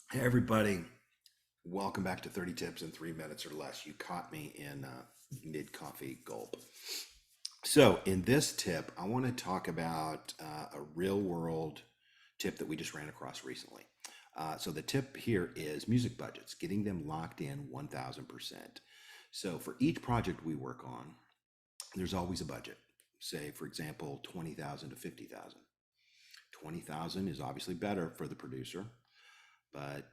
Hey everybody, welcome back to 30 Tips in 3 minutes or less. You caught me in mid-coffee gulp. So in this tip, I want to talk about a real-world tip that we just ran across recently. So the tip here is music budgets, getting them locked in 1000%. So for each project we work on, there's always a budget. Say, for example, 20,000 to 50,000. 20,000 is obviously better for the producer, but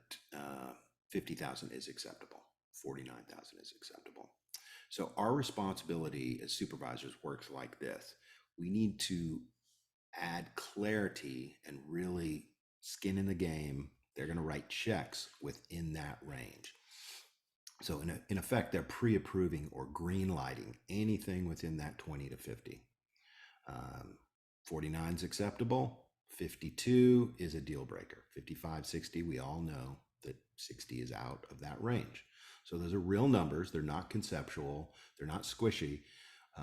50,000 is acceptable. 49,000 is acceptable. So our responsibility as supervisors works like this. We need to add clarity and really skin in the game. They're going to write checks within that range. So in effect, they're pre-approving or green lighting anything within that 20 to 50. 49 is acceptable. 52 is a deal breaker. 55, 60, we all know that 60 is out of that range. So those are real numbers. They're not conceptual. They're not squishy.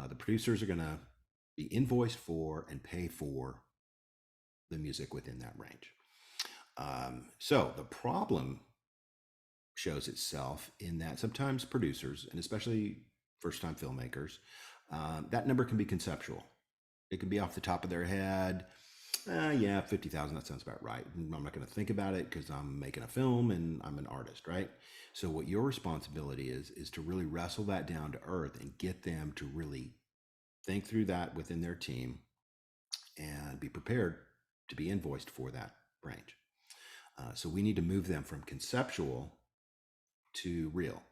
The producers are going to be invoiced for and pay for the music within that range. So the problem shows itself in that sometimes producers, and especially first-time filmmakers, that number can be conceptual. It can be off the top of their head. Yeah, 50,000, that sounds about right. I'm not going to think about it because I'm making a film and I'm an artist, right? So what your responsibility is to really wrestle that down to earth and get them to really think through that within their team and be prepared to be invoiced for that range. So we need to move them from conceptual to real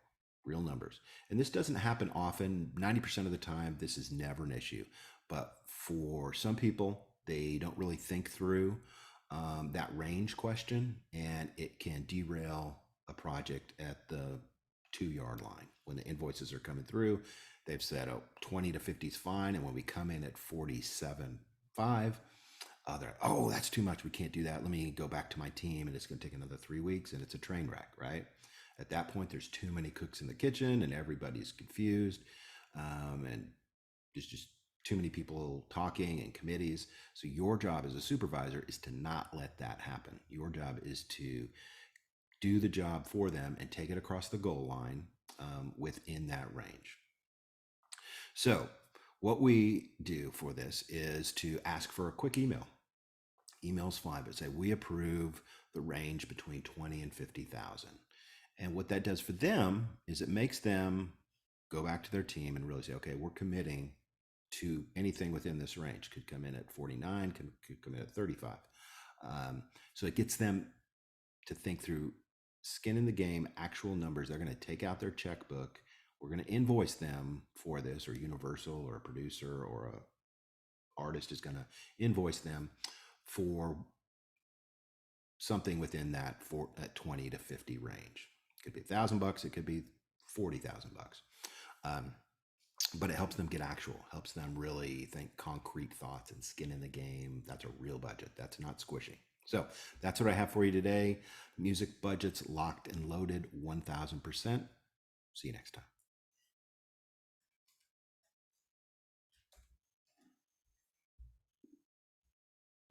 numbers. And this doesn't happen often. 90% of the time, this is never an issue. But for some people, they don't really think through that range question, and it can derail a project at the 2 yard line. When the invoices are coming through, they've said, oh, 20 to 50 is fine. And when we come in at 47.5, they're like, oh, that's too much. We can't do that. Let me go back to my team, and it's going to take another 3 weeks, and it's a train wreck, right? At that point, there's too many cooks in the kitchen, and everybody's confused, and there's just too many people talking and committees. So your job as a supervisor is to not let that happen. Your job is to do the job for them and take it across the goal line within that range. So what we do for this is to ask for a quick email. Email's fine, but say we approve the range between 20 and 50,000. And what that does for them is it makes them go back to their team and really say, okay, we're committing to anything within this range. Could come in at 49, could come in at 35. So it gets them to think through skin in the game, actual numbers. They're going to take out their checkbook. We're going to invoice them for this, or Universal or a producer or a artist is going to invoice them for something within that 20 to 50 range. It could be $1,000. It could be 40,000 bucks. But it helps them get actual, helps them really think concrete thoughts and skin in the game. That's a real budget. That's not squishy. So that's what I have for you today. Music budgets locked and loaded 1000%. See you next time.